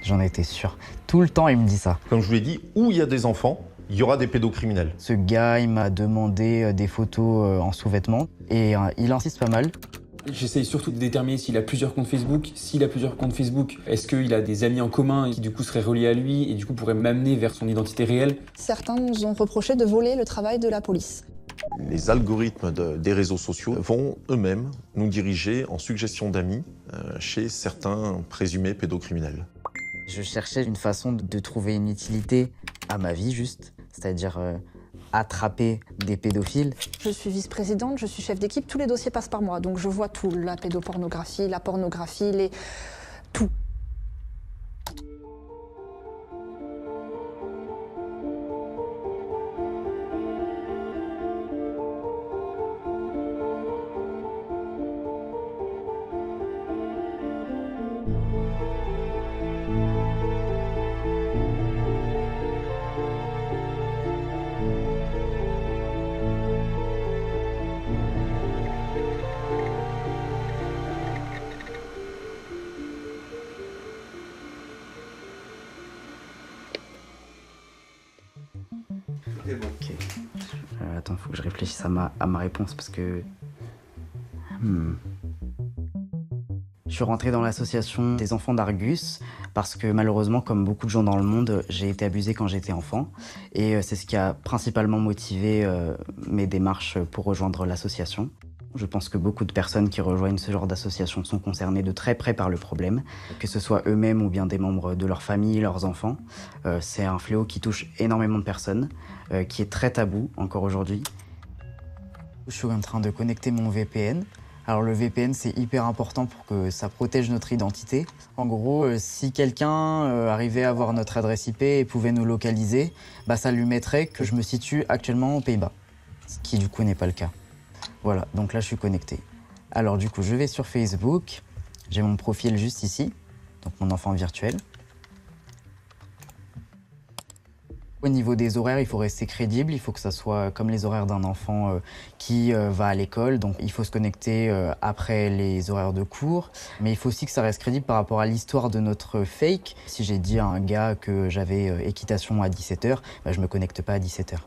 J'en étais sûr. Tout le temps, il me dit ça. Comme je vous l'ai dit, où il y a des enfants, il y aura des pédocriminels. Ce gars, il m'a demandé des photos en sous-vêtements et il insiste pas mal. J'essaye surtout de déterminer s'il a plusieurs comptes Facebook. S'il a plusieurs comptes Facebook, est-ce qu'il a des amis en commun qui du coup seraient reliés à lui et du coup pourraient m'amener vers son identité réelle? Certains nous ont reproché de voler le travail de la police. Les algorithmes des réseaux sociaux vont eux-mêmes nous diriger en suggestion d'amis chez certains présumés pédocriminels. Je cherchais une façon de trouver une utilité à ma vie juste, c'est-à-dire attraper des pédophiles. Je suis vice-présidente, je suis chef d'équipe, tous les dossiers passent par moi, donc je vois tout, la pédopornographie, la pornographie, tout. Ok. Attends, faut que je réfléchisse à ma réponse parce que... Je suis rentré dans l'association des enfants d'Argus parce que malheureusement, comme beaucoup de gens dans le monde, j'ai été abusé quand j'étais enfant. Et c'est ce qui a principalement motivé mes démarches pour rejoindre l'association. Je pense que beaucoup de personnes qui rejoignent ce genre d'association sont concernées de très près par le problème, que ce soit eux-mêmes ou bien des membres de leur famille, leurs enfants. C'est un fléau qui touche énormément de personnes, qui est très tabou encore aujourd'hui. Je suis en train de connecter mon VPN. Alors le VPN, c'est hyper important pour que ça protège notre identité. En gros, si quelqu'un arrivait à avoir notre adresse IP et pouvait nous localiser, bah, ça lui mettrait que je me situe actuellement aux Pays-Bas, ce qui du coup n'est pas le cas. Voilà, donc là je suis connecté. Alors du coup, je vais sur Facebook, j'ai mon profil juste ici, donc mon enfant virtuel. Au niveau des horaires, il faut rester crédible, il faut que ça soit comme les horaires d'un enfant qui va à l'école, donc il faut se connecter après les horaires de cours, mais il faut aussi que ça reste crédible par rapport à l'histoire de notre fake. Si j'ai dit à un gars que j'avais équitation à 17h, bah, je me connecte pas à 17h.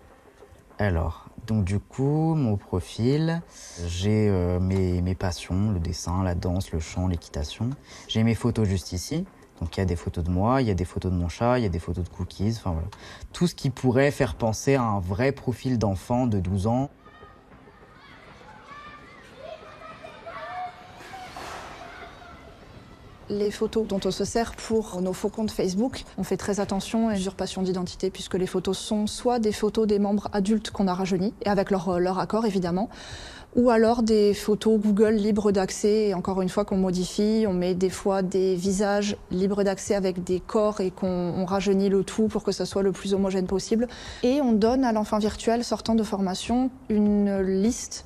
Alors, donc du coup, mon profil, j'ai mes passions, le dessin, la danse, le chant, l'équitation. J'ai mes photos juste ici. Donc il y a des photos de moi, il y a des photos de mon chat, il y a des photos de cookies, enfin voilà. Tout ce qui pourrait faire penser à un vrai profil d'enfant de 12 ans. Les photos dont on se sert pour nos faux comptes Facebook, on fait très attention à l'usurpation d'identité puisque les photos sont soit des photos des membres adultes qu'on a rajeunis, et avec leur accord évidemment, ou alors des photos Google libres d'accès, et encore une fois qu'on modifie, on met des fois des visages libres d'accès avec des corps et qu'on rajeunit le tout pour que ça soit le plus homogène possible. Et on donne à l'enfant virtuel sortant de formation une liste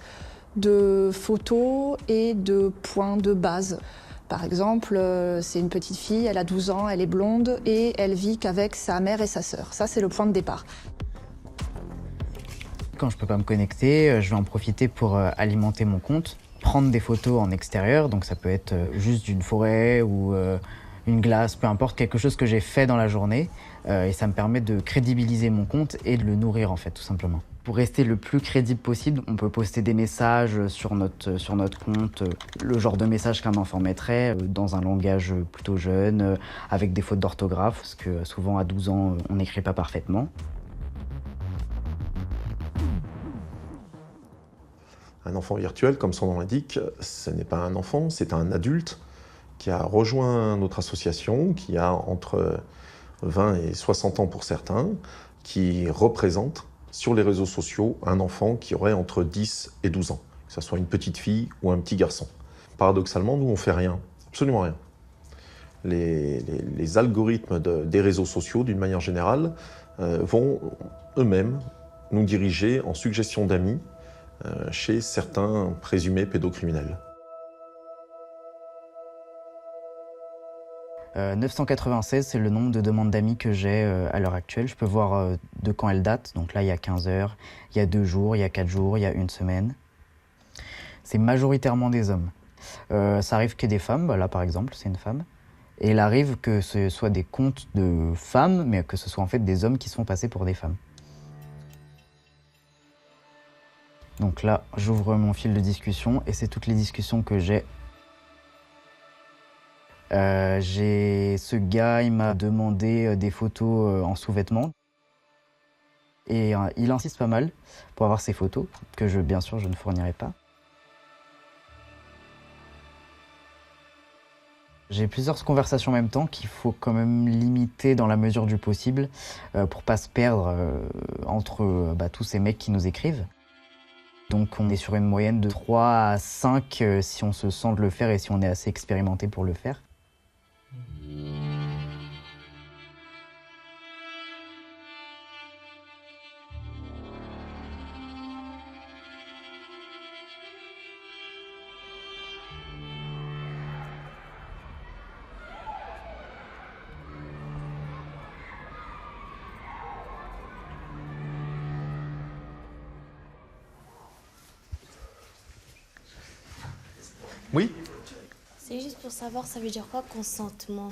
de photos et de points de base. Par exemple, c'est une petite fille, elle a 12 ans, elle est blonde et elle vit qu'avec sa mère et sa sœur. Ça, c'est le point de départ. Quand je peux pas me connecter, je vais en profiter pour alimenter mon compte, prendre des photos en extérieur, donc ça peut être juste d'une forêt ou une glace, peu importe, quelque chose que j'ai fait dans la journée, et ça me permet de crédibiliser mon compte et de le nourrir en fait, tout simplement. Pour rester le plus crédible possible, on peut poster des messages sur notre compte, le genre de message qu'un enfant mettrait, dans un langage plutôt jeune, avec des fautes d'orthographe, parce que souvent à 12 ans, on n'écrit pas parfaitement. Un enfant virtuel, comme son nom l'indique, ce n'est pas un enfant, c'est un adulte qui a rejoint notre association, qui a entre 20 et 60 ans pour certains, qui représente sur les réseaux sociaux un enfant qui aurait entre 10 et 12 ans, que ce soit une petite fille ou un petit garçon. Paradoxalement, nous, on ne fait rien, absolument rien. Les algorithmes des réseaux sociaux, d'une manière générale, vont eux-mêmes nous diriger en suggestion d'amis chez certains présumés pédocriminels. 996, c'est le nombre de demandes d'amis que j'ai à l'heure actuelle. Je peux voir de quand elles datent. Donc là, il y a 15 heures, il y a 2 jours, il y a 4 jours, il y a 1 semaine. C'est majoritairement des hommes. Ça arrive que des femmes. Là, par exemple, c'est une femme. Et il arrive que ce soit des comptes de femmes, mais que ce soit en fait des hommes qui se font passer pour des femmes. Donc là, j'ouvre mon fil de discussion et c'est toutes les discussions que j'ai. Ce gars, il m'a demandé des photos en sous-vêtements. Et il insiste pas mal pour avoir ces photos, que bien sûr, je ne fournirai pas. J'ai plusieurs conversations en même temps qu'il faut quand même limiter dans la mesure du possible pour pas se perdre entre tous ces mecs qui nous écrivent. Donc on est sur une moyenne de 3 à 5 si on se sent de le faire et si on est assez expérimenté pour le faire. Oui? C'est juste pour savoir, ça veut dire quoi consentement?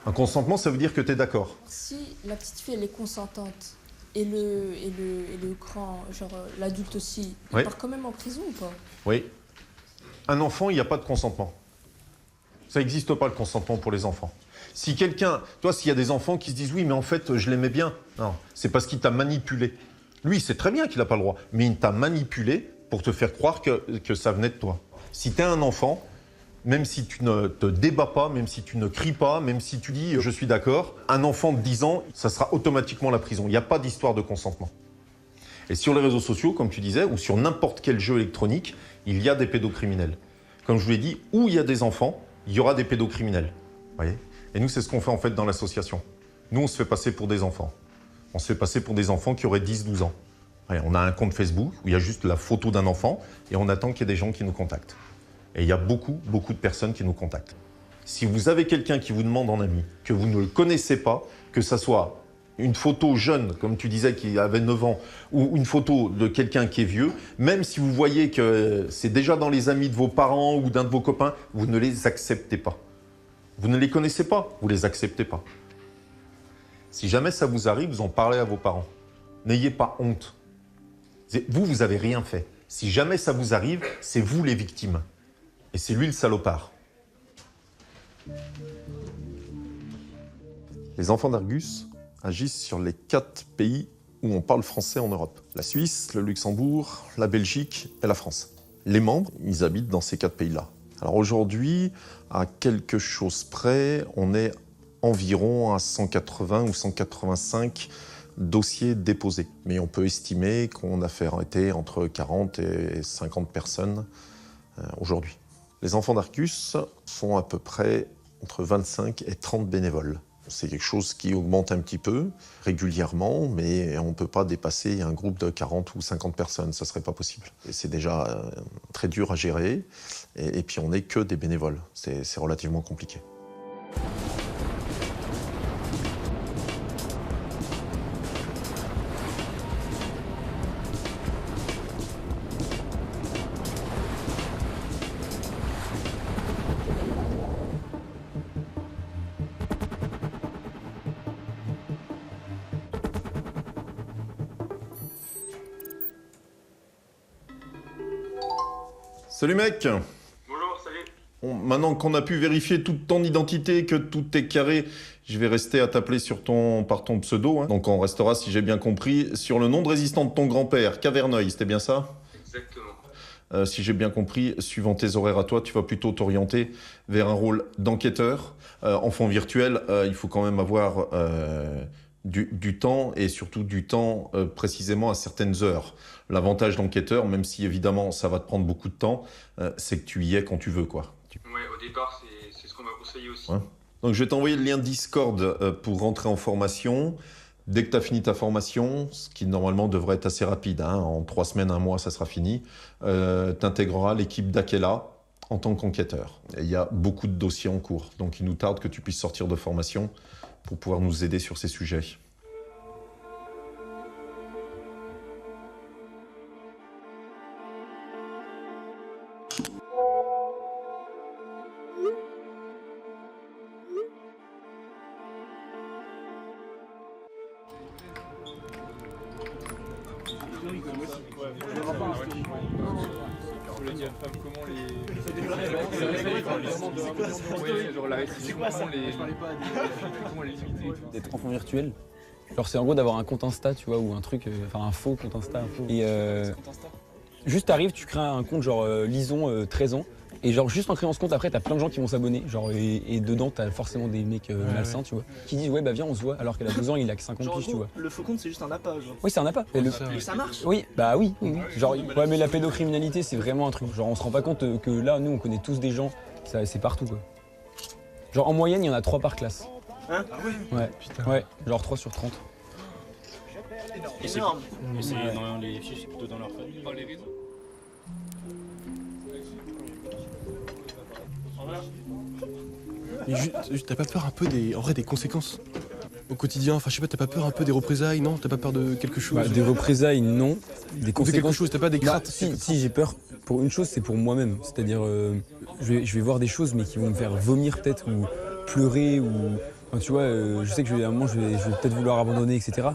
Un consentement, ça veut dire que tu es d'accord. Si la petite fille elle est consentante et le grand, genre l'adulte aussi, il Oui. part quand même en prison ou pas? Oui. Un enfant, il n'y a pas de consentement. Ça n'existe pas le consentement pour les enfants. Si quelqu'un, toi, s'il y a des enfants qui se disent oui, mais en fait, je l'aimais bien. Non, c'est parce qu'il t'a manipulé. Lui, il sait très bien qu'il n'a pas le droit, mais il t'a manipulé pour te faire croire que ça venait de toi. Si tu es un enfant, même si tu ne te débats pas, même si tu ne cries pas, même si tu dis je suis d'accord, un enfant de 10 ans, ça sera automatiquement la prison. Il n'y a pas d'histoire de consentement. Et sur les réseaux sociaux, comme tu disais, ou sur n'importe quel jeu électronique, il y a des pédocriminels. Comme je vous l'ai dit, où il y a des enfants, il y aura des pédocriminels. Voyez ? Et nous, c'est ce qu'on fait en fait dans l'association. Nous, on se fait passer pour des enfants. On se fait passer pour des enfants qui auraient 10-12 ans. Voyez, on a un compte Facebook où il y a juste la photo d'un enfant et on attend qu'il y ait des gens qui nous contactent. Et il y a beaucoup de personnes qui nous contactent. Si vous avez quelqu'un qui vous demande en ami, que vous ne le connaissez pas, que ça soit une photo jeune, comme tu disais, qui avait 9 ans, ou une photo de quelqu'un qui est vieux, même si vous voyez que c'est déjà dans les amis de vos parents ou d'un de vos copains, vous ne les acceptez pas. Vous ne les connaissez pas, vous ne les acceptez pas. Si jamais ça vous arrive, vous en parlez à vos parents. N'ayez pas honte. Vous n'avez rien fait. Si jamais ça vous arrive, c'est vous les victimes. Et c'est lui le salopard. Les enfants d'Argus agissent sur les 4 pays où on parle français en Europe. La Suisse, le Luxembourg, la Belgique et la France. Les membres, ils habitent dans ces 4 pays-là. Alors aujourd'hui, à quelque chose près, on est environ à 180 ou 185 dossiers déposés. Mais on peut estimer qu'on a fait arrêter entre 40 et 50 personnes aujourd'hui. Les enfants d'Argus sont à peu près entre 25 et 30 bénévoles. C'est quelque chose qui augmente un petit peu régulièrement, mais on ne peut pas dépasser un groupe de 40 ou 50 personnes, ça ne serait pas possible. Et c'est déjà très dur à gérer, et puis on n'est que des bénévoles, c'est relativement compliqué. Salut mec! Bonjour, salut. Bon, maintenant qu'on a pu vérifier toute ton identité, que tout est carré, je vais rester à t'appeler par ton pseudo. Hein. Donc on restera, si j'ai bien compris, sur le nom de résistant de ton grand-père, Caverneuil, c'était bien ça? Exactement. Si j'ai bien compris, suivant tes horaires à toi, tu vas plutôt t'orienter vers un rôle d'enquêteur. Enfant virtuel, il faut quand même avoir du temps, et surtout du temps précisément à certaines heures. L'avantage d'enquêteur, même si évidemment ça va te prendre beaucoup de temps, c'est que tu y es quand tu veux, quoi. Ouais, au départ, c'est ce qu'on m'a conseillé aussi. Ouais. Donc je vais t'envoyer le lien Discord pour rentrer en formation. Dès que tu as fini ta formation, ce qui normalement devrait être assez rapide, hein, en 3 semaines, 1 mois, ça sera fini, tu intégreras l'équipe d'Akela en tant qu'enquêteur. Il y a beaucoup de dossiers en cours, donc il nous tarde que tu puisses sortir de formation pour pouvoir nous aider sur ces sujets. comment les limiter. D'être enfant virtuel, genre c'est en gros d'avoir un compte Insta, tu vois, ou un truc, enfin un faux compte Insta. Et juste t'arrives, tu crées un compte genre Lison 13 ans. Et genre juste en créant ce compte, après t'as plein de gens qui vont s'abonner, genre et dedans t'as forcément des mecs malsains, tu vois, qui disent ouais bah viens on se voit, alors qu'elle a 2 ans, il a que 50 piges, tu vois. Le faux compte c'est juste un appât, genre. Oui c'est un appât. Et ça marche. Oui, bah oui. Genre ouais mais la pédocriminalité c'est vraiment un truc, genre on se rend pas compte que là nous on connaît tous des gens, c'est partout quoi. Genre en moyenne il y en a 3 par classe. Hein? Ah oui. Ouais, putain. Ouais, genre 3 sur 30. Et c'est énorme. Et c'est dans les fiches, c'est plutôt dans leur famille. Dans les réseaux. Mais juste, t'as pas peur un peu des conséquences au quotidien? Enfin, je sais pas, t'as pas peur un peu des représailles, non? T'as pas peur de quelque chose? Bah, des représailles, non. Des conséquences. De quelque chose, t'as pas des craintes? Si, j'ai peur pour une chose, c'est pour moi-même. C'est-à-dire, je vais voir des choses, mais qui vont me faire vomir peut-être, ou pleurer, ou. Enfin, tu vois, je sais que à un moment, je vais peut-être vouloir abandonner, etc.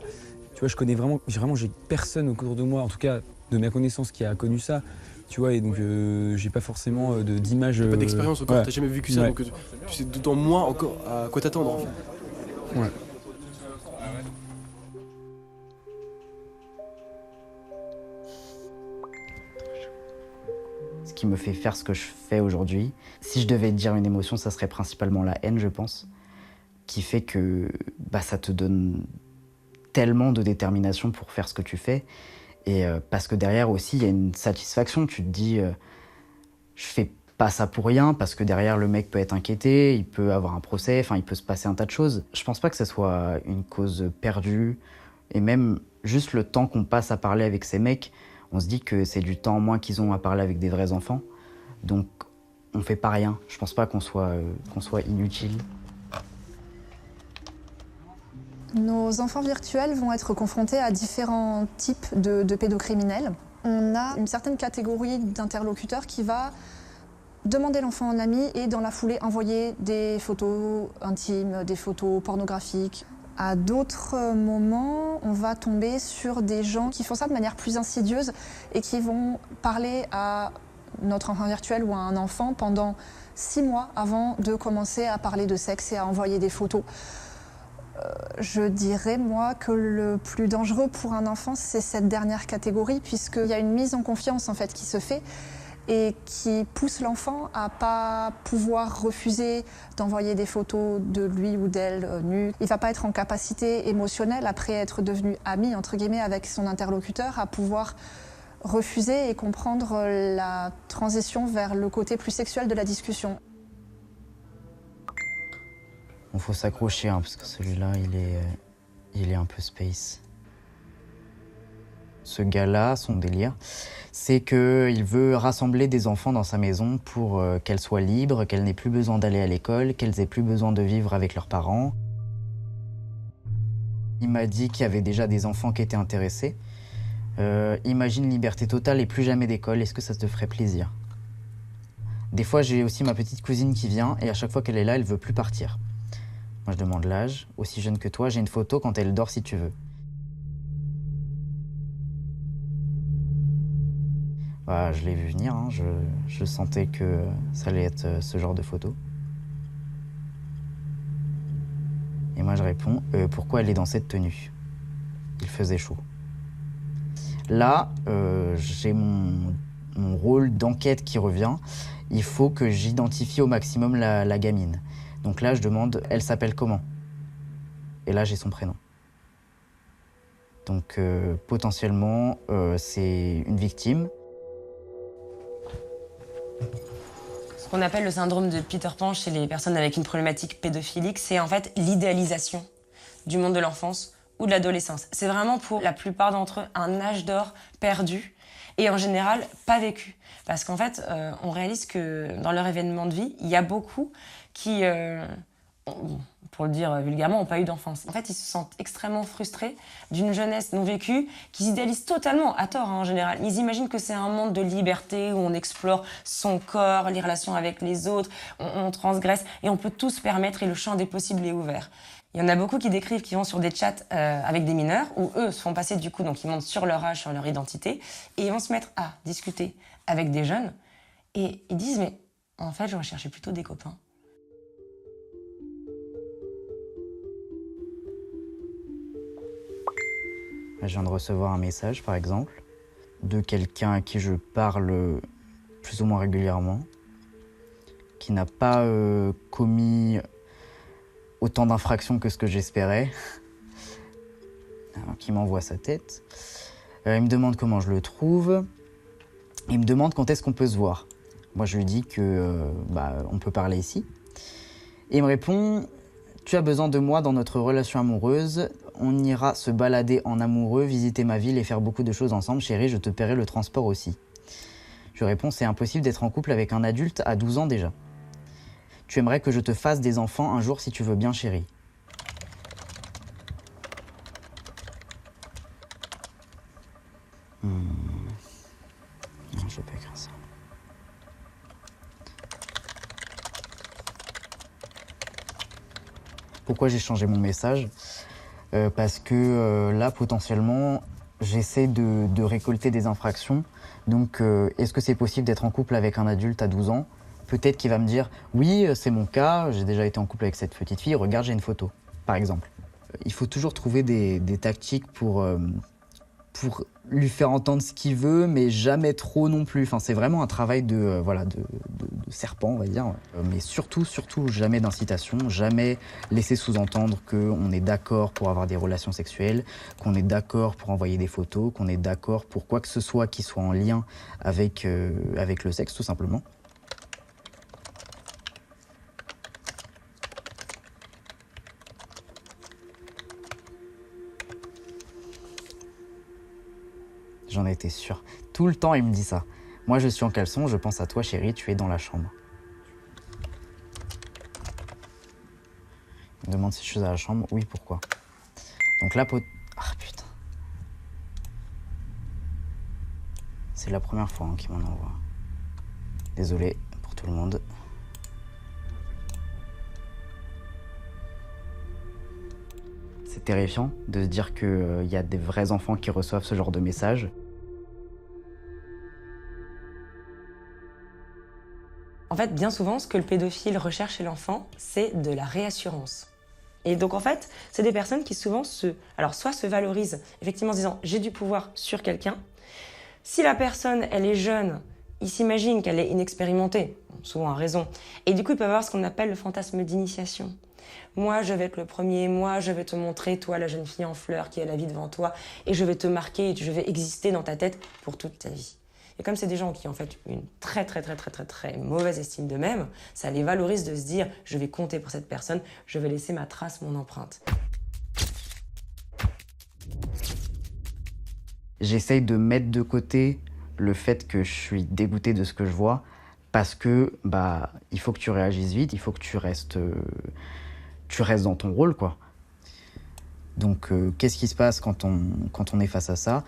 Tu vois, je connais vraiment, j'ai personne autour de moi, en tout cas de ma connaissance, qui a connu ça. Tu vois, et donc j'ai pas forcément d'image. Pas d'expérience encore, ouais. T'as jamais vécu ça, Ouais. donc tu sais d'autant moins encore à quoi t'attendre en fait. Ouais. Ce qui me fait faire ce que je fais aujourd'hui, si je devais dire une émotion, ça serait principalement la haine, je pense, qui fait que bah, ça te donne tellement de détermination pour faire ce que tu fais. Et parce que derrière aussi, il y a une satisfaction. Tu te dis, je fais pas ça pour rien, parce que derrière, le mec peut être inquiété, il peut avoir un procès, enfin, il peut se passer un tas de choses. Je pense pas que ce soit une cause perdue. Et même juste le temps qu'on passe à parler avec ces mecs, on se dit que c'est du temps en moins qu'ils ont à parler avec des vrais enfants. Donc, on fait pas rien. Je pense pas qu'on soit inutile. Nos enfants virtuels vont être confrontés à différents types de pédocriminels. On a une certaine catégorie d'interlocuteurs qui va demander l'enfant en ami et dans la foulée envoyer des photos intimes, des photos pornographiques. À d'autres moments, on va tomber sur des gens qui font ça de manière plus insidieuse et qui vont parler à notre enfant virtuel ou à un enfant pendant 6 mois avant de commencer à parler de sexe et à envoyer des photos. Je dirais, moi, que le plus dangereux pour un enfant, c'est cette dernière catégorie, puisqu'il y a une mise en confiance en fait, qui se fait et qui pousse l'enfant à pas pouvoir refuser d'envoyer des photos de lui ou d'elle nue. Il va pas être en capacité émotionnelle, après être devenu ami, entre guillemets, avec son interlocuteur, à pouvoir refuser et comprendre la transition vers le côté plus sexuel de la discussion. Il faut s'accrocher, hein, parce que celui-là, il est un peu space. Ce gars-là, son délire, c'est qu'il veut rassembler des enfants dans sa maison pour qu'elles soient libres, qu'elles n'aient plus besoin d'aller à l'école, qu'elles aient plus besoin de vivre avec leurs parents. Il m'a dit qu'il y avait déjà des enfants qui étaient intéressés. Imagine liberté totale et plus jamais d'école, est-ce que ça te ferait plaisir? Des fois, j'ai aussi ma petite cousine qui vient et à chaque fois qu'elle est là, elle veut plus partir. Moi, je demande l'âge, aussi jeune que toi, j'ai une photo quand elle dort si tu veux. Bah, je l'ai vu venir, hein. Je sentais que ça allait être ce genre de photo. Et moi, je réponds, pourquoi elle est dans cette tenue? Il faisait chaud. Là, j'ai mon rôle d'enquête qui revient. Il faut que j'identifie au maximum la gamine. Donc là, je demande, elle s'appelle comment? Et là, j'ai son prénom. Donc potentiellement, c'est une victime. Ce qu'on appelle le syndrome de Peter Pan chez les personnes avec une problématique pédophilique, c'est en fait l'idéalisation du monde de l'enfance ou de l'adolescence. C'est vraiment pour la plupart d'entre eux un âge d'or perdu et en général pas vécu. Parce qu'en fait, on réalise que dans leur événement de vie, il y a beaucoup qui, pour le dire vulgairement, n'ont pas eu d'enfance. En fait, ils se sentent extrêmement frustrés d'une jeunesse non vécue, qu'ils idéalisent totalement, à tort en général. Ils imaginent que c'est un monde de liberté où on explore son corps, les relations avec les autres, on transgresse et on peut tout se permettre et le champ des possibles est ouvert. Il y en a beaucoup qui décrivent qu'ils vont sur des chats avec des mineurs où eux se font passer du coup, donc ils montent sur leur âge, sur leur identité et ils vont se mettre à discuter avec des jeunes Et ils disent, mais en fait, je recherchais plutôt des copains. Je viens de recevoir un message, par exemple, de quelqu'un à qui je parle plus ou moins régulièrement, qui n'a pas commis autant d'infractions que ce que j'espérais, qui m'envoie sa tête. Il me demande comment je le trouve. Il me demande quand est-ce qu'on peut se voir. Moi, je lui dis que on peut parler ici. Et il me répond « Tu as besoin de moi dans notre relation amoureuse. On ira se balader en amoureux, visiter ma ville et faire beaucoup de choses ensemble. Chérie, je te paierai le transport aussi. » Je réponds « C'est impossible d'être en couple avec un adulte à 12 ans déjà. Tu aimerais que je te fasse des enfants un jour si tu veux bien, chérie. » Non, je vais pas écrire ça. Pourquoi j'ai changé mon message ? Parce que là, potentiellement, j'essaie de récolter des infractions. Donc, est-ce que c'est possible d'être en couple avec un adulte à 12 ans ? Peut-être qu'il va me dire « Oui, c'est mon cas, j'ai déjà été en couple avec cette petite fille, regarde, j'ai une photo », par exemple. Il faut toujours trouver des tactiques pour lui faire entendre ce qu'il veut, mais jamais trop non plus. Enfin, c'est vraiment un travail de serpent, on va dire. Mais surtout, jamais d'incitation, jamais laisser sous-entendre qu'on est d'accord pour avoir des relations sexuelles, qu'on est d'accord pour envoyer des photos, qu'on est d'accord pour quoi que ce soit qui soit en lien avec le sexe, tout simplement. J'en étais sûr. Tout le temps, il me dit ça. Moi, je suis en caleçon, je pense à toi, chérie, tu es dans la chambre. Il me demande si je suis à la chambre. Oui, pourquoi ? Donc là, ah, putain. C'est la première fois qu'il m'en envoie. Désolé pour tout le monde. C'est terrifiant de se dire qu'il y a des vrais enfants qui reçoivent ce genre de messages. En fait, bien souvent, ce que le pédophile recherche chez l'enfant, c'est de la réassurance. Et donc, en fait, c'est des personnes qui souvent soit se valorisent, effectivement en se disant « j'ai du pouvoir sur quelqu'un ». Si la personne, elle est jeune, il s'imagine qu'elle est inexpérimentée, souvent à raison. Et du coup, il peut avoir ce qu'on appelle le fantasme d'initiation. Moi, je vais être le premier, moi, je vais te montrer, toi, la jeune fille en fleurs qui a la vie devant toi, et je vais te marquer, et je vais exister dans ta tête pour toute ta vie. Et comme c'est des gens qui ont en fait une très mauvaise estime d'eux-mêmes, ça les valorise de se dire « je vais compter pour cette personne, je vais laisser ma trace, mon empreinte ». J'essaye de mettre de côté le fait que je suis dégoûté de ce que je vois, parce que il faut que tu réagisses vite, il faut que tu restes dans ton rôle, quoi. Donc, qu'est-ce qui se passe quand on est face à ça ?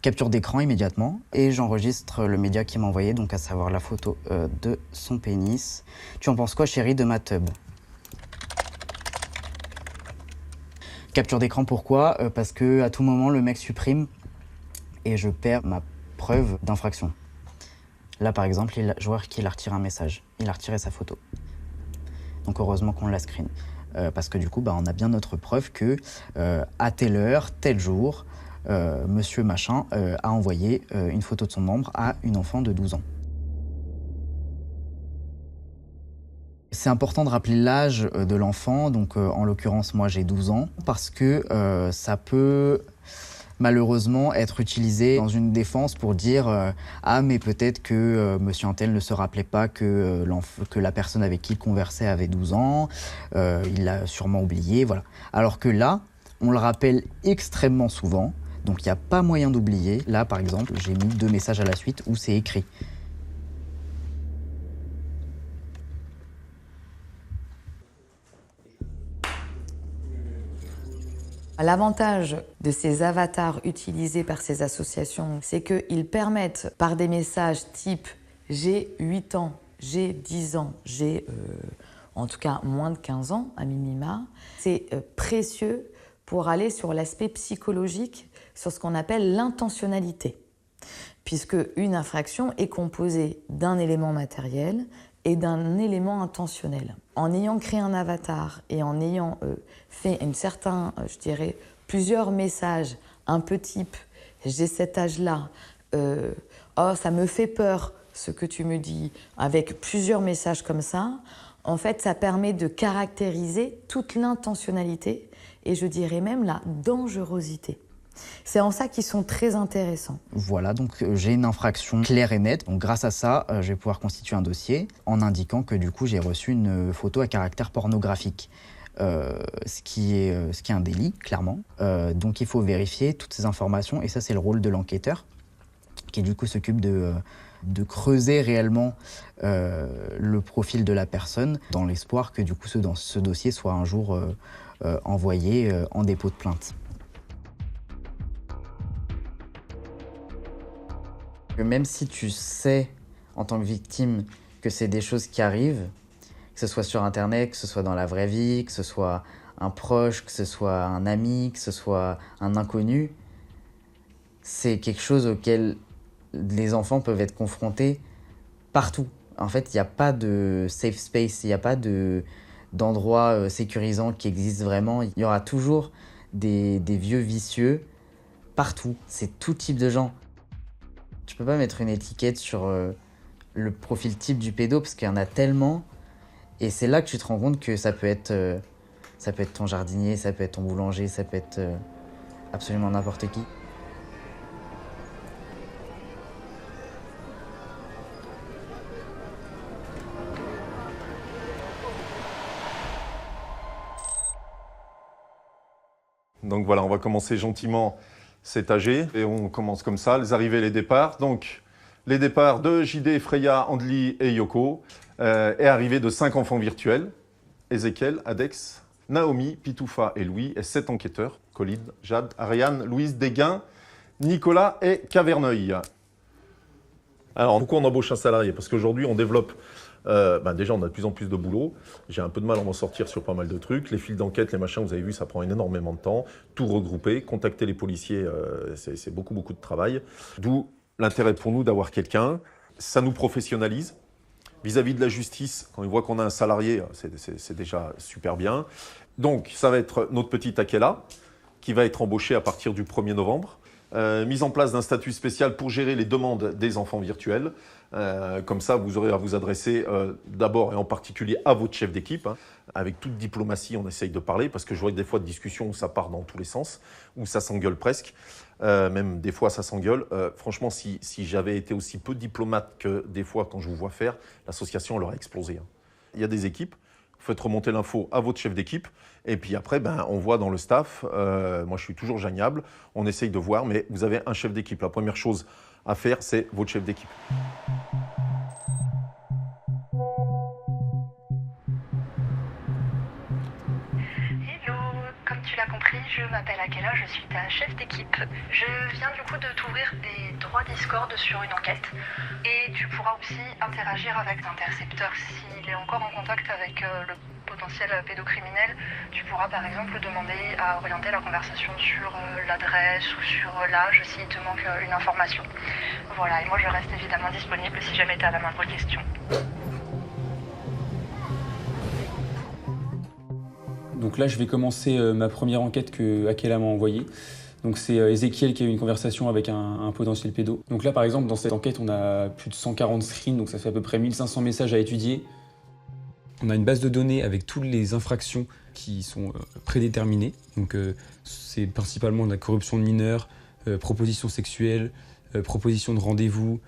Capture d'écran immédiatement, et j'enregistre le média qui m'a envoyé, donc à savoir la photo de son pénis. Tu en penses quoi, chérie, de ma tub ? Capture d'écran, pourquoi ? Parce que à tout moment, le mec supprime et je perds ma preuve d'infraction. Là, par exemple, je vois qu'il a retiré un message. Il a retiré sa photo. Donc, heureusement qu'on l'a screen. Parce que du coup, on a bien notre preuve que à telle heure, tel jour, monsieur machin a envoyé une photo de son membre à une enfant de 12 ans. C'est important de rappeler l'âge de l'enfant, donc en l'occurrence, moi j'ai 12 ans, parce que ça peut malheureusement être utilisé dans une défense pour dire ah mais peut-être que monsieur Untel ne se rappelait pas que la personne avec qui il conversait avait 12 ans, il l'a sûrement oublié, voilà. Alors que là, on le rappelle extrêmement souvent, donc il n'y a pas moyen d'oublier. Là par exemple, j'ai mis 2 messages à la suite où c'est écrit. L'avantage de ces avatars utilisés par ces associations, c'est qu'ils permettent, par des messages type « j'ai 8 ans »,« j'ai 10 ans »,« j'ai en tout cas moins de 15 ans à minima », c'est précieux pour aller sur l'aspect psychologique, sur ce qu'on appelle l'intentionnalité. puisque une infraction est composée d'un élément matériel et d'un élément intentionnel. En ayant créé un avatar et en ayant fait plusieurs messages un peu type « j'ai cet âge-là »,« oh, ça me fait peur ce que tu me dis », avec plusieurs messages comme ça, en fait, ça permet de caractériser toute l'intentionnalité et je dirais même la dangerosité. C'est en ça qu'ils sont très intéressants. Voilà, donc j'ai une infraction claire et nette. Donc grâce à ça, je vais pouvoir constituer un dossier en indiquant que du coup j'ai reçu une photo à caractère pornographique. Ce qui est un délit, clairement. Donc il faut vérifier toutes ces informations et ça c'est le rôle de l'enquêteur qui du coup s'occupe de creuser réellement le profil de la personne dans l'espoir que du coup ce dossier soit un jour envoyé en dépôt de plainte. Même si tu sais, en tant que victime, que c'est des choses qui arrivent, que ce soit sur Internet, que ce soit dans la vraie vie, que ce soit un proche, que ce soit un ami, que ce soit un inconnu, c'est quelque chose auquel les enfants peuvent être confrontés partout. En fait, il n'y a pas de safe space, il n'y a pas d'endroit sécurisant qui existe vraiment. Il y aura toujours des vieux vicieux partout. C'est tout type de gens. Tu peux pas mettre une étiquette sur le profil type du pédo parce qu'il y en a tellement. Et c'est là que tu te rends compte que ça peut être ton jardinier, ça peut être ton boulanger, ça peut être absolument n'importe qui. Donc voilà, on va commencer gentiment cet AG et on commence comme ça, les arrivées et les départs. Donc les départs de JD, Freya, Andli et Yoko et arrivée de 5 enfants virtuels, Ezekiel, Adex, Naomi, Pitoufa et Louis et 7 enquêteurs, Colline, Jade, Ariane, Louise, Desguin, Nicolas et Caverneuil. Alors pourquoi on embauche un salarié? Parce qu'aujourd'hui on développe déjà, on a de plus en plus de boulot. J'ai un peu de mal à m'en sortir sur pas mal de trucs. Les fils d'enquête, les machins, vous avez vu, ça prend énormément de temps. Tout regrouper, contacter les policiers, c'est beaucoup de travail. D'où l'intérêt pour nous d'avoir quelqu'un. Ça nous professionnalise. Vis-à-vis de la justice, quand ils voient qu'on a un salarié, c'est déjà super bien. Donc, ça va être notre petite Akela, qui va être embauchée à partir du 1er novembre. Mise en place d'un statut spécial pour gérer les demandes des enfants virtuels. Comme ça, vous aurez à vous adresser d'abord et en particulier à votre chef d'équipe. Avec toute diplomatie, on essaye de parler parce que je vois des fois de discussions où ça part dans tous les sens, où ça s'engueule presque. Même des fois, ça s'engueule. Franchement, si j'avais été aussi peu diplomate que des fois quand je vous vois faire, l'association elle aurait explosé. Il y a des équipes. Vous faites remonter l'info à votre chef d'équipe. Et puis après, on voit dans le staff. Moi, je suis toujours joignable. On essaye de voir, mais vous avez un chef d'équipe. La première chose à faire, c'est votre chef d'équipe. Hello, comme tu l'as compris, je m'appelle Akela, je suis ta chef d'équipe. Je viens du coup de t'ouvrir des droits Discord sur une enquête et tu pourras aussi interagir avec l'intercepteur s'il est encore en contact avec le potentiel pédocriminel. Tu pourras par exemple demander à orienter la conversation sur l'adresse ou sur l'âge s'il te manque une information. Voilà, et moi je reste évidemment disponible si jamais tu as la moindre question. Donc là, je vais commencer ma première enquête que Akela m'a envoyée. Donc c'est Ezekiel qui a eu une conversation avec un potentiel pédo. Donc là, par exemple, dans cette enquête, on a plus de 140 screens, donc ça fait à peu près 1500 messages à étudier. On a une base de données avec toutes les infractions qui sont prédéterminées. Donc c'est principalement de la corruption de mineurs, proposition sexuelle, proposition de rendez-vous,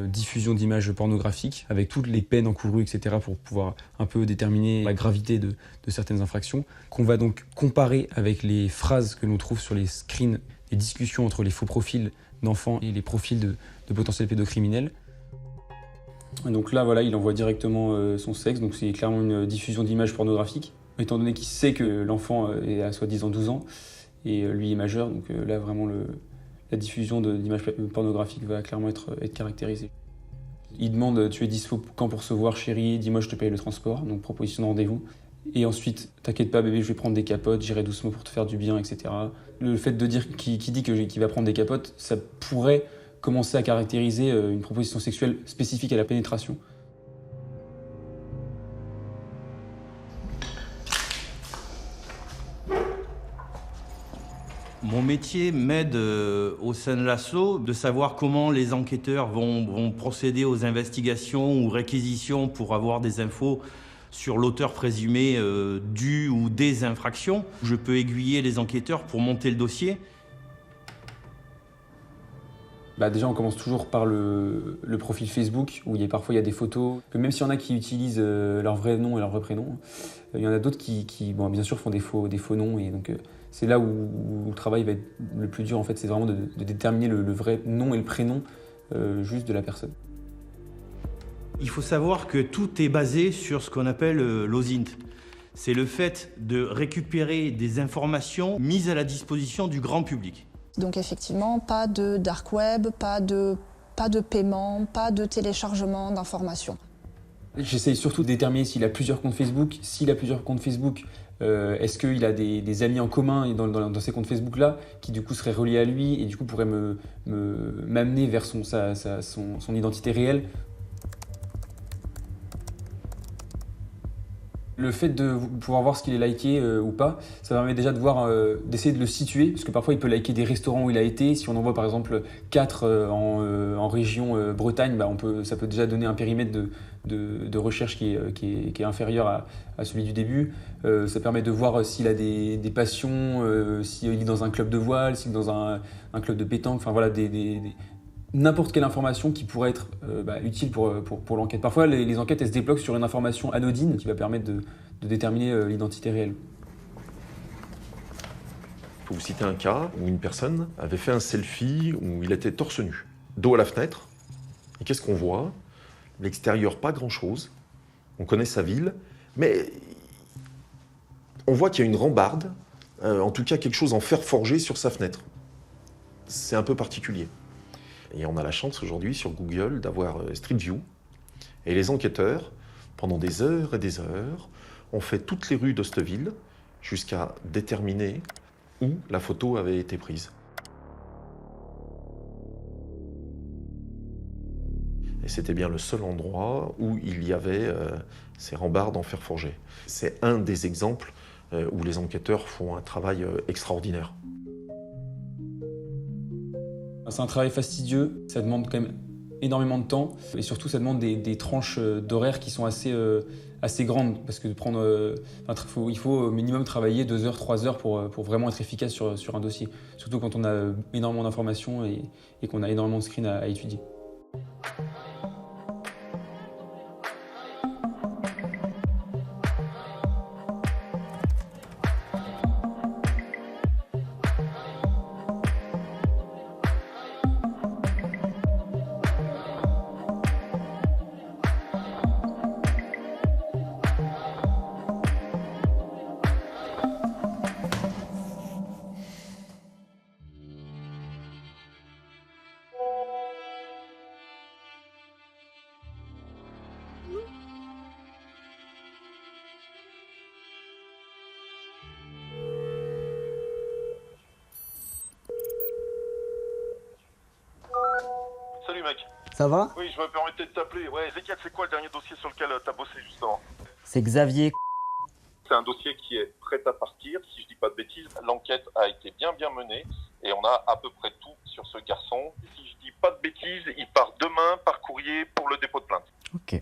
diffusion d'images pornographiques, avec toutes les peines encourues, etc. pour pouvoir un peu déterminer la gravité de certaines infractions, qu'on va donc comparer avec les phrases que l'on trouve sur les screens, les discussions entre les faux profils d'enfants et les profils de potentiels pédocriminels. Donc là, voilà, il envoie directement son sexe, donc c'est clairement une diffusion d'images pornographiques, étant donné qu'il sait que l'enfant est à soi-disant 12 ans, et lui est majeur, donc là, vraiment, la diffusion d'images pornographiques va clairement être caractérisée. Il demande « Tu es dispo quand pour se voir, chérie? Dis-moi, je te paye le transport », donc proposition de rendez-vous. Et ensuite, « T'inquiète pas, bébé, je vais prendre des capotes, j'irai doucement pour te faire du bien, etc. » Le fait de dire qu'il dit qu'il va prendre des capotes, ça pourrait commencer à caractériser une proposition sexuelle spécifique à la pénétration. Mon métier m'aide au sein de l'ASSO de savoir comment les enquêteurs vont procéder aux investigations ou réquisitions pour avoir des infos sur l'auteur présumé du ou des infractions. Je peux aiguiller les enquêteurs pour monter le dossier. Déjà, on commence toujours par le profil Facebook, où parfois il y a des photos. Même s'il y en a qui utilisent leur vrai nom et leur vrai prénom, il y en a d'autres qui bien sûr, font des faux noms. Et donc, c'est là où le travail va être le plus dur, en fait. C'est vraiment de déterminer le vrai nom et le prénom juste de la personne. Il faut savoir que tout est basé sur ce qu'on appelle l'OSINT. C'est le fait de récupérer des informations mises à la disposition du grand public. Donc effectivement, pas de dark web, pas de paiement, pas de téléchargement d'informations. J'essaye surtout de déterminer s'il a plusieurs comptes Facebook. S'il a plusieurs comptes Facebook, est-ce qu'il a des amis en commun dans ces comptes Facebook-là qui du coup seraient reliés à lui et du coup pourraient m'amener vers son identité réelle. Le fait de pouvoir voir ce qu'il est liké ou pas, ça permet déjà d'essayer de le situer, parce que parfois il peut liker des restaurants où il a été. Si on en voit par exemple 4 en région Bretagne, ça peut déjà donner un périmètre de recherche qui est inférieur à celui du début. Ça permet de voir s'il a des passions, s'il est dans un club de voile, s'il est dans un club de pétanque, enfin voilà, n'importe quelle information qui pourrait être utile pour l'enquête. Parfois, les enquêtes, elles se débloquent sur une information anodine qui va permettre de déterminer l'identité réelle. Je peux vous citer un cas où une personne avait fait un selfie où il était torse nu, dos à la fenêtre. Et qu'est-ce qu'on voit? L'extérieur, pas grand-chose. On connaît sa ville, mais on voit qu'il y a une rambarde, en tout cas quelque chose en fer forgé sur sa fenêtre. C'est un peu particulier. Et on a la chance aujourd'hui sur Google d'avoir Street View. Et les enquêteurs, pendant des heures et des heures, ont fait toutes les rues d'Osteville jusqu'à déterminer où la photo avait été prise. Et c'était bien le seul endroit où il y avait ces rambardes en fer forgé. C'est un des exemples où les enquêteurs font un travail extraordinaire. C'est un travail fastidieux, ça demande quand même énormément de temps et surtout ça demande des tranches d'horaires qui sont assez grandes parce que il faut au minimum travailler 2 heures, 3 heures pour vraiment être efficace sur un dossier. Surtout quand on a énormément d'informations et qu'on a énormément de screens à étudier. Salut mec. Ça va? Oui, je me permettais de t'appeler. Ouais, Ezekiel, c'est quoi le dernier dossier sur lequel t'as bossé justement? C'est Xavier. C'est un dossier qui est prêt à partir, si je dis pas de bêtises. L'enquête a été bien menée et on a à peu près tout sur ce garçon. Si je dis pas de bêtises, il part demain par courrier pour le dépôt de plainte. Ok.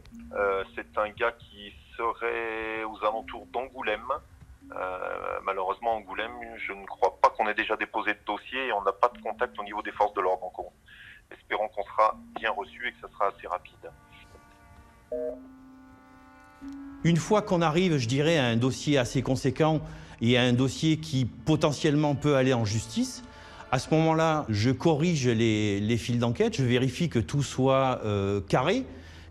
C'est un gars qui serait aux alentours d'Angoulême. Malheureusement, Angoulême, je ne crois pas qu'on ait déjà déposé de dossier et on n'a pas de contact au niveau des forces de l'ordre encore. Espérons qu'on sera bien reçu et que ça sera assez rapide. Une fois qu'on arrive, je dirais, à un dossier assez conséquent et à un dossier qui potentiellement peut aller en justice, à ce moment-là, je corrige les fils d'enquête, je vérifie que tout soit carré,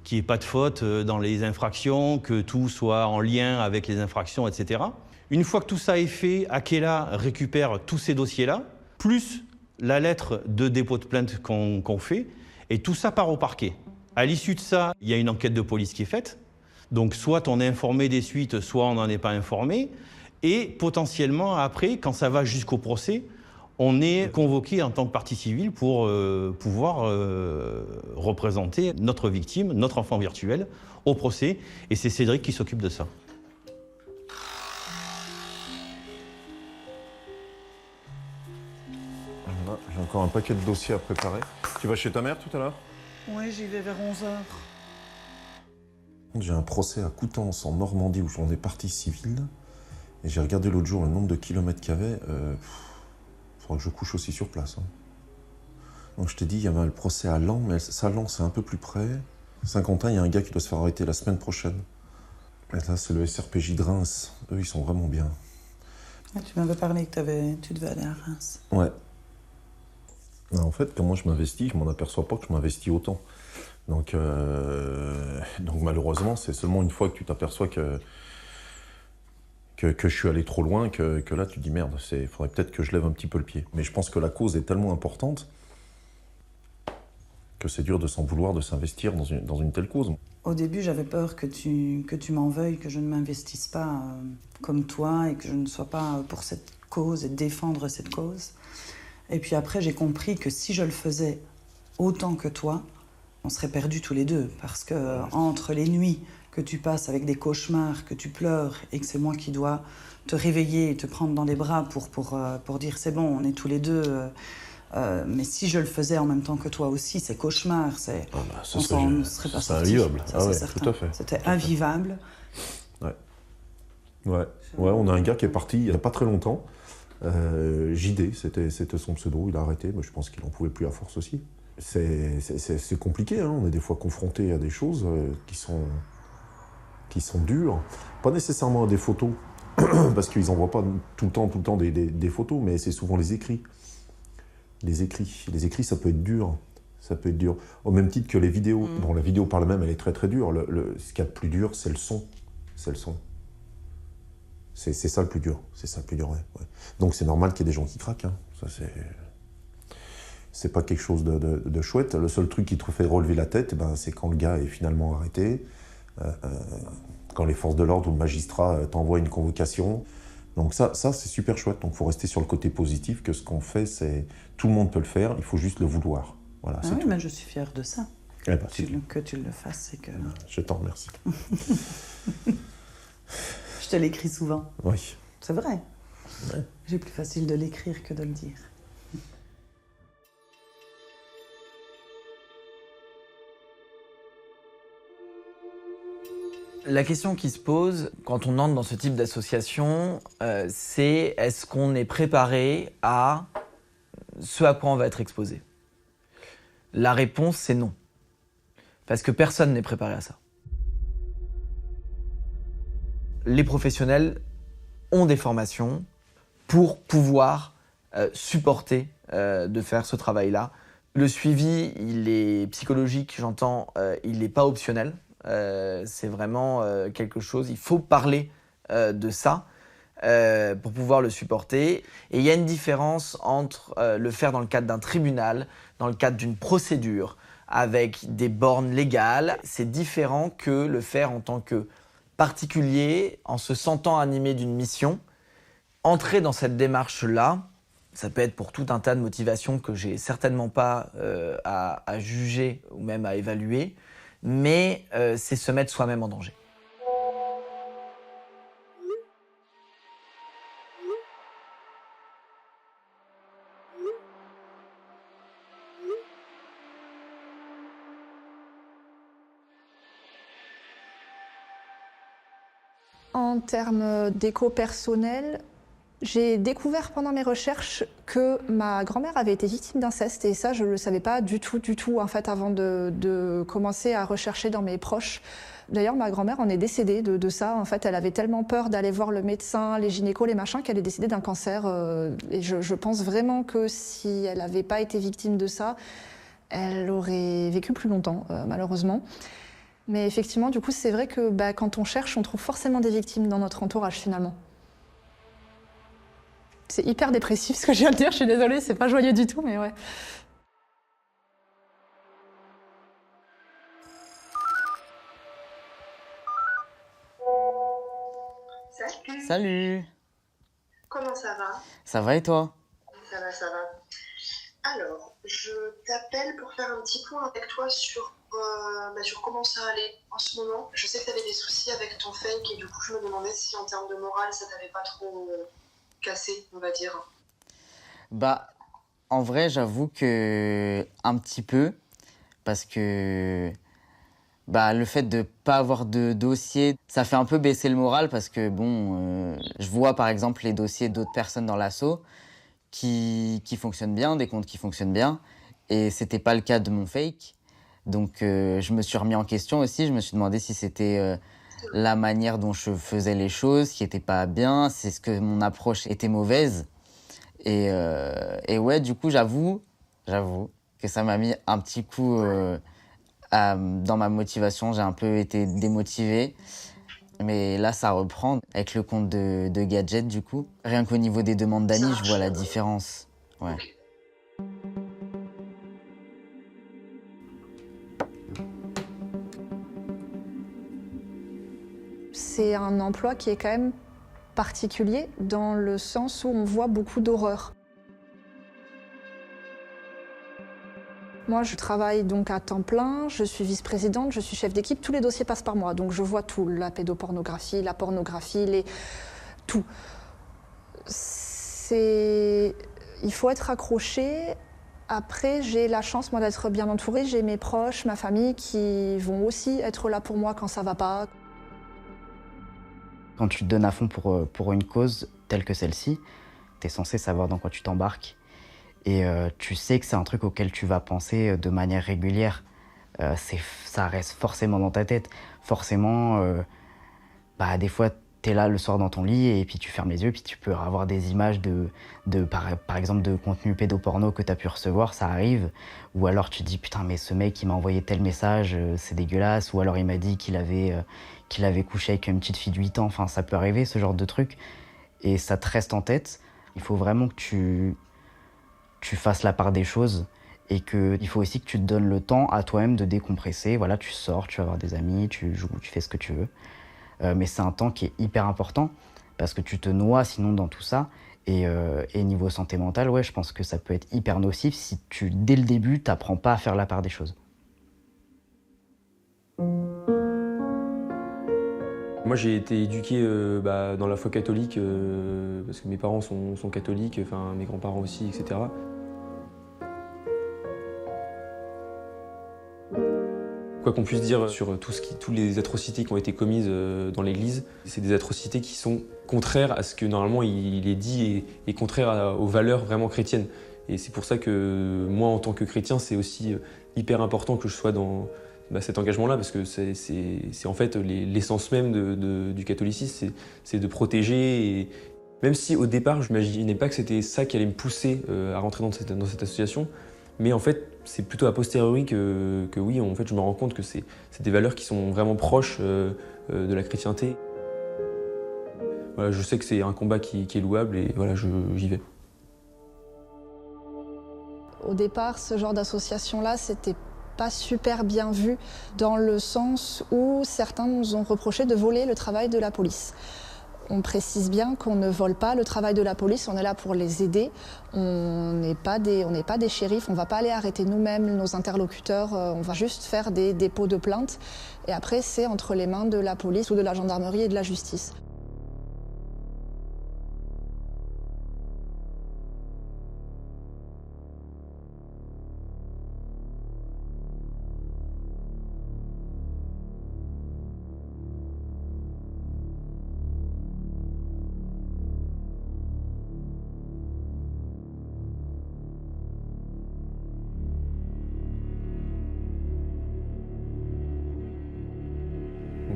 qu'il n'y ait pas de faute dans les infractions, que tout soit en lien avec les infractions, etc. Une fois que tout ça est fait, Akela récupère tous ces dossiers-là, plus la lettre de dépôt de plainte qu'on fait, et tout ça part au parquet. À l'issue de ça, il y a une enquête de police qui est faite. Donc soit on est informé des suites, soit on n'en est pas informé. Et potentiellement, après, quand ça va jusqu'au procès, On est convoqué en tant que partie civile pour pouvoir représenter notre victime, notre enfant virtuel, au procès. Et c'est Cédric qui s'occupe de ça. Là, j'ai encore un paquet de dossiers à préparer. Tu vas chez ta mère tout à l'heure? Ouais, j'y vais vers 11h. J'ai un procès à Coutances, en Normandie, où on est partie civile. Et j'ai regardé l'autre jour le nombre de kilomètres qu'il y avait. Faudra que je couche aussi sur place. Hein. Donc je t'ai dit, il y avait le procès à Laon, mais ça, Laon, c'est un peu plus près. Saint-Quentin, il y a un gars qui doit se faire arrêter la semaine prochaine. Et là, c'est le SRPJ de Reims. Eux, ils sont vraiment bien. Ah, tu m'avais parlé que tu devais aller à Reims. Ouais. En fait, quand moi je m'investis, je m'en aperçois pas que je m'investis autant. Donc malheureusement, c'est seulement une fois que tu t'aperçois que je suis allé trop loin, que là tu te dis merde, il faudrait peut-être que je lève un petit peu le pied. Mais je pense que la cause est tellement importante que c'est dur de s'en vouloir de s'investir dans une telle cause. Au début, j'avais peur que tu m'en veuilles, que je ne m'investisse pas comme toi et que je ne sois pas pour cette cause et défendre cette cause. Et puis après, j'ai compris que si je le faisais autant que toi, on serait perdus tous les deux. Parce que entre les nuits que tu passes avec des cauchemars, que tu pleures et que c'est moi qui dois te réveiller et te prendre dans les bras pour dire c'est bon, on est tous les deux. Mais si je le faisais en même temps que toi aussi, ces cauchemars, on ne serait pas sortis. C'est invivable. Ça, c'est tout à fait. C'était invivable. Ouais, on a un gars qui est parti il n'y a pas très longtemps. JD, c'était son pseudo, il a arrêté, mais je pense qu'il n'en pouvait plus à force aussi. C'est compliqué, hein. On est des fois confronté à des choses qui sont dures. Pas nécessairement à des photos, parce qu'ils n'envoient pas tout le temps des photos, mais c'est souvent les écrits. Les écrits, ça peut être dur. Ça peut être dur. Au même titre que les vidéos. Bon, la vidéo par elle-même, elle est très très dure. Ce qu'il y a de plus dur, c'est le son. C'est le son. C'est ça le plus dur. C'est ça le plus dur, ouais. Donc c'est normal qu'il y ait des gens qui craquent. Hein. Ça, c'est pas quelque chose de chouette. Le seul truc qui te fait relever la tête, c'est quand le gars est finalement arrêté, quand les forces de l'ordre ou le magistrat t'envoient une convocation. Donc ça c'est super chouette. Donc il faut rester sur le côté positif, que ce qu'on fait, c'est tout le monde peut le faire, il faut juste le vouloir. Voilà, oui, mais je suis fière de ça. Que tu le fasses, c'est que... Je t'en remercie. Je te l'écris souvent. Oui. C'est vrai. Ouais. J'ai plus facile de l'écrire que de le dire. La question qui se pose quand on entre dans ce type d'association, c'est est-ce qu'on est préparé à ce à quoi on va être exposé? La réponse, c'est non. Parce que personne n'est préparé à ça. Les professionnels ont des formations pour pouvoir supporter de faire ce travail-là. Le suivi, il est psychologique, j'entends, il n'est pas optionnel. C'est vraiment quelque chose, il faut parler de ça pour pouvoir le supporter. Et il y a une différence entre le faire dans le cadre d'un tribunal, dans le cadre d'une procédure, avec des bornes légales. C'est différent que le faire en tant que particulier, en se sentant animé d'une mission. Entrer dans cette démarche-là, ça peut être pour tout un tas de motivations que j'ai certainement pas à juger ou même à évaluer, mais c'est se mettre soi-même en danger. En termes d'écho personnel, j'ai découvert pendant mes recherches que ma grand-mère avait été victime d'inceste et ça, je ne le savais pas du tout en fait avant de commencer à rechercher dans mes proches. D'ailleurs, ma grand-mère en est décédée de ça. En fait, elle avait tellement peur d'aller voir le médecin, les gynécos, les machins, qu'elle est décédée d'un cancer. Et je pense vraiment que si elle n'avait pas été victime de ça, elle aurait vécu plus longtemps, malheureusement. Mais effectivement, du coup, c'est vrai que quand on cherche, on trouve forcément des victimes dans notre entourage, finalement. C'est hyper dépressif ce que je viens de dire, je suis désolée, c'est pas joyeux du tout, mais ouais. Salut. Salut. Comment ça va? Ça va et toi? Ça Ça va, ça va. Alors, je t'appelle pour faire un petit point avec toi sur comment ça allait en ce moment. Je sais que tu avais des soucis avec ton fake et du coup, je me demandais si en termes de morale, ça t'avait pas trop cassé, on va dire. Bah, en vrai, j'avoue que un petit peu, parce que le fait de pas avoir de dossier, ça fait un peu baisser le moral parce que je vois par exemple les dossiers d'autres personnes dans l'asso qui fonctionnent bien, des comptes qui fonctionnent bien, et c'était pas le cas de mon fake. Donc je me suis remis en question aussi, je me suis demandé si c'était la manière dont je faisais les choses qui était pas bien, si est-ce que mon approche était mauvaise. Et ouais, du coup, j'avoue que ça m'a mis un petit coup dans ma motivation. J'ai un peu été démotivé. Mais là, ça reprend avec le compte de Gadget, du coup. Rien qu'au niveau des demandes d'amis, je vois la différence. Ouais. C'est un emploi qui est quand même particulier dans le sens où on voit beaucoup d'horreur. Moi, je travaille donc à temps plein, je suis vice-présidente, je suis chef d'équipe, tous les dossiers passent par moi, donc je vois tout, la pédopornographie, la pornographie, tout. Il faut être accroché. Après, j'ai la chance, moi, d'être bien entourée, j'ai mes proches, ma famille qui vont aussi être là pour moi quand ça va pas. Quand tu te donnes à fond pour une cause telle que celle-ci, tu es censé savoir dans quoi tu t'embarques. Et tu sais que c'est un truc auquel tu vas penser de manière régulière. Ça reste forcément dans ta tête. Forcément, des fois, tu es là le soir dans ton lit et puis tu fermes les yeux, puis tu peux avoir des images par exemple, de contenu pédoporno que tu as pu recevoir, ça arrive. Ou alors tu te dis, putain, mais ce mec, il m'a envoyé tel message, c'est dégueulasse. Ou alors il m'a dit qu'il avait couché avec une petite fille de 8 ans. Enfin, ça peut arriver, ce genre de truc. Et ça te reste en tête. Il faut vraiment que tu fasses la part des choses et qu'il faut aussi que tu te donnes le temps à toi-même de décompresser. Voilà, tu sors, tu vas voir des amis, tu joues, tu fais ce que tu veux. Mais c'est un temps qui est hyper important parce que tu te noies sinon dans tout ça. Et niveau santé mentale, ouais, je pense que ça peut être hyper nocif si dès le début, t'apprends pas à faire la part des choses. Moi, j'ai été éduqué dans la foi catholique parce que mes parents sont catholiques, enfin mes grands-parents aussi, etc. Quoi qu'on puisse dire sur toutes les atrocités qui ont été commises dans l'Église, c'est des atrocités qui sont contraires à ce que normalement il est dit et contraires aux valeurs vraiment chrétiennes. Et c'est pour ça que moi, en tant que chrétien, c'est aussi hyper important que je sois dans cet engagement-là, parce que c'est en fait l'essence même du catholicisme, c'est de protéger. Et même si au départ, je n'imaginais pas que c'était ça qui allait me pousser à rentrer dans cette association, mais en fait, c'est plutôt a posteriori que oui, en fait, je me rends compte que c'est des valeurs qui sont vraiment proches de la chrétienté. Voilà, je sais que c'est un combat qui est louable et voilà, j'y vais. Au départ, ce genre d'association-là, c'était pas super bien vu dans le sens où certains nous ont reproché de voler le travail de la police. On précise bien qu'on ne vole pas le travail de la police, on est là pour les aider. On n'est pas des shérifs, on ne va pas aller arrêter nous-mêmes nos interlocuteurs, on va juste faire des dépôts de plainte. Et après, c'est entre les mains de la police ou de la gendarmerie et de la justice.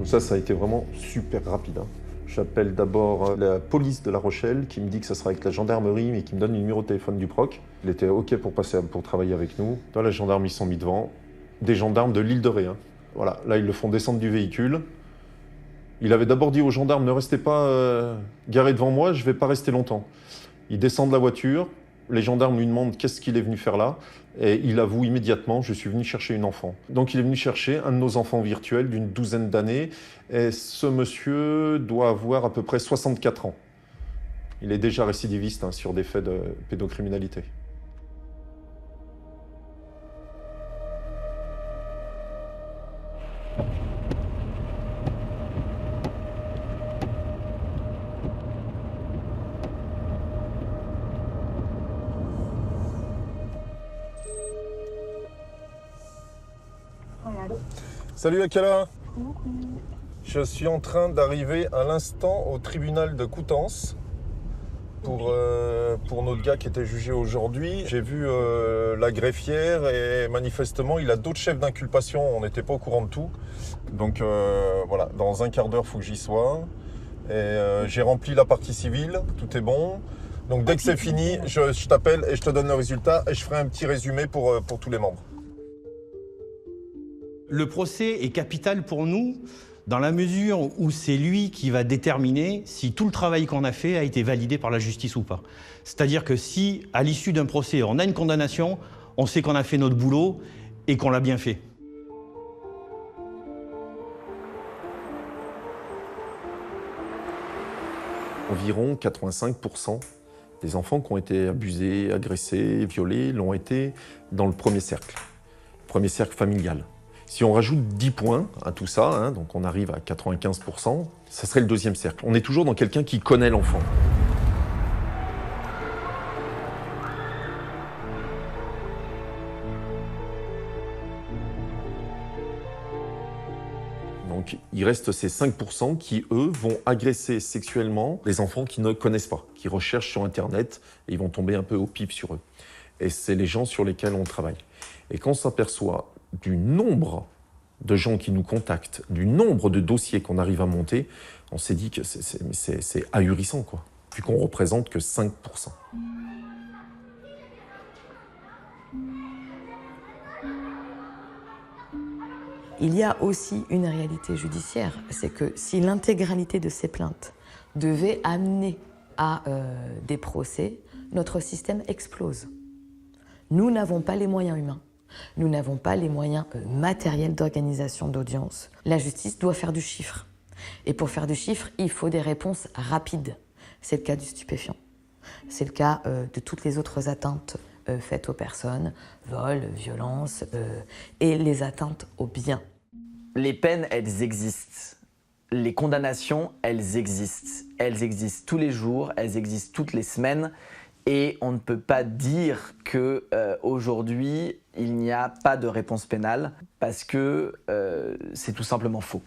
Ça a été vraiment super rapide. J'appelle d'abord la police de La Rochelle qui me dit que ça sera avec la gendarmerie mais qui me donne le numéro de téléphone du proc. Il était OK pour travailler avec nous. Là, les gendarmes ils sont mis devant. Des gendarmes de l'île de Ré. Voilà, là ils le font descendre du véhicule. Il avait d'abord dit aux gendarmes ne restez pas garés devant moi, je ne vais pas rester longtemps. Il descend de la voiture. Les gendarmes lui demandent qu'est-ce qu'il est venu faire là. Et il avoue immédiatement, je suis venu chercher une enfant. Donc il est venu chercher un de nos enfants virtuels d'une 12aine d'années. Et ce monsieur doit avoir à peu près 64 ans. Il est déjà récidiviste sur des faits de pédocriminalité. Salut Akala. Je suis en train d'arriver à l'instant au tribunal de Coutances pour notre gars qui était jugé aujourd'hui. J'ai vu la greffière et manifestement il a d'autres chefs d'inculpation, on n'était pas au courant de tout. Donc voilà, dans un quart d'heure il faut que j'y sois. Et j'ai rempli la partie civile, tout est bon. Donc dès que c'est fini, je t'appelle et je te donne le résultat et je ferai un petit résumé pour tous les membres. Le procès est capital pour nous dans la mesure où c'est lui qui va déterminer si tout le travail qu'on a fait a été validé par la justice ou pas. C'est-à-dire que si, à l'issue d'un procès, on a une condamnation, on sait qu'on a fait notre boulot et qu'on l'a bien fait. Environ 85% des enfants qui ont été abusés, agressés, violés l'ont été dans le premier cercle familial. Si on rajoute 10 points à tout ça, donc on arrive à 95%, ça serait le deuxième cercle. On est toujours dans quelqu'un qui connaît l'enfant. Donc il reste ces 5% qui, eux, vont agresser sexuellement les enfants qui ne connaissent pas, qui recherchent sur Internet et ils vont tomber un peu au pif sur eux. Et c'est les gens sur lesquels on travaille. Et quand on s'aperçoit du nombre de gens qui nous contactent, du nombre de dossiers qu'on arrive à monter, on s'est dit que c'est ahurissant, quoi, vu qu'on représente que 5%. Il y a aussi une réalité judiciaire, c'est que si l'intégralité de ces plaintes devait amener à des procès, notre système explose. Nous n'avons pas les moyens humains. Nous n'avons pas les moyens matériels d'organisation d'audience. La justice doit faire du chiffre. Et pour faire du chiffre, il faut des réponses rapides. C'est le cas du stupéfiant. C'est le cas de toutes les autres atteintes faites aux personnes, vol, violence et les atteintes aux biens. Les peines, elles existent. Les condamnations, elles existent. Elles existent tous les jours, elles existent toutes les semaines. Et on ne peut pas dire qu'aujourd'hui, il n'y a pas de réponse pénale parce que c'est tout simplement faux.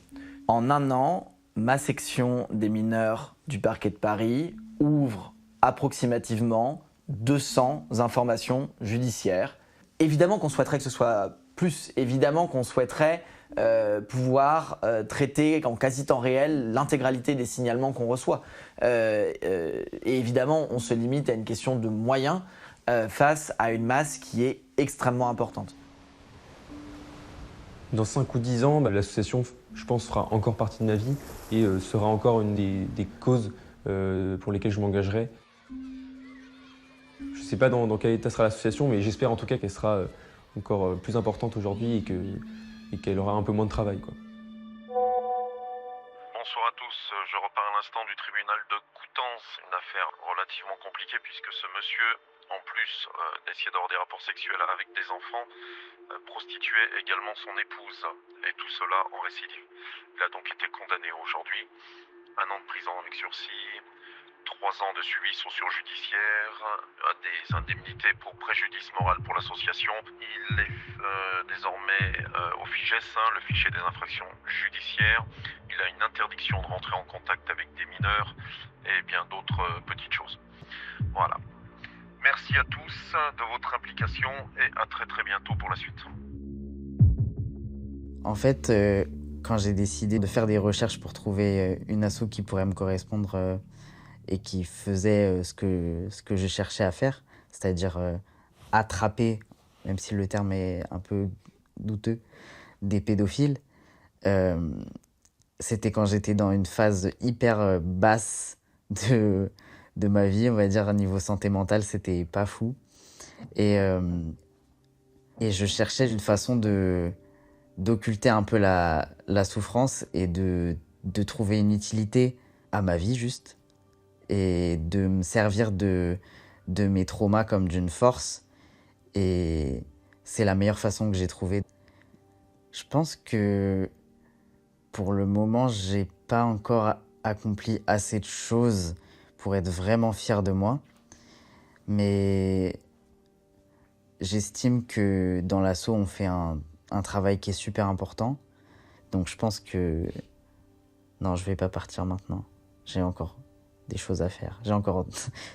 En un an, ma section des mineurs du parquet de Paris ouvre approximativement 200 informations judiciaires. Évidemment qu'on souhaiterait que ce soit plus, évidemment qu'on souhaiterait pouvoir traiter en quasi-temps réel l'intégralité des signalements qu'on reçoit. Et évidemment, on se limite à une question de moyens face à une masse qui est extrêmement importante. Dans 5 ou 10 ans, l'association, je pense, fera encore partie de ma vie et sera encore une des causes pour lesquelles je m'engagerai. Je ne sais pas dans quel état sera l'association, mais j'espère en tout cas qu'elle sera encore plus importante aujourd'hui et qu'elle aura un peu moins de travail, quoi. Bonsoir à tous, je repars à l'instant du tribunal de Coutances, une affaire relativement compliquée puisque ce monsieur, en plus d'essayer d'avoir des rapports sexuels avec des enfants, prostituait également son épouse, et tout cela en récidive. Il a donc été condamné aujourd'hui, 1 an de prison avec sursis, 3 ans de suivi socio-judiciaire, des indemnités pour préjudice moral pour l'association. Il est désormais au FIGES, le fichier des infractions judiciaires. Il a une interdiction de rentrer en contact avec des mineurs et bien d'autres petites choses. Voilà. Merci à tous de votre implication et à très très bientôt pour la suite. En fait, quand j'ai décidé de faire des recherches pour trouver une asso qui pourrait me correspondre et qui faisait ce que je cherchais à faire, c'est-à-dire attraper, même si le terme est un peu douteux, des pédophiles, c'était quand j'étais dans une phase hyper basse de ma vie, on va dire, à niveau santé mentale, c'était pas fou. Et je cherchais une façon d'occulter un peu la souffrance et de trouver une utilité à ma vie, juste. et de me servir de mes traumas comme d'une force. Et c'est la meilleure façon que j'ai trouvée. Je pense que pour le moment, j'ai pas encore accompli assez de choses pour être vraiment fier de moi. Mais j'estime que dans l'asso, on fait un travail qui est super important. Donc je pense que non, je vais pas partir maintenant. J'ai encore des choses à faire. J'ai encore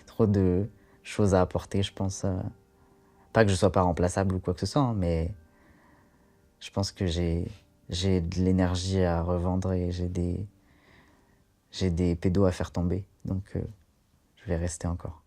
trop de choses à apporter, je pense. Pas que je sois pas remplaçable ou quoi que ce soit, hein, mais je pense que j'ai de l'énergie à revendre et j'ai des pédos à faire tomber. Donc je vais rester encore.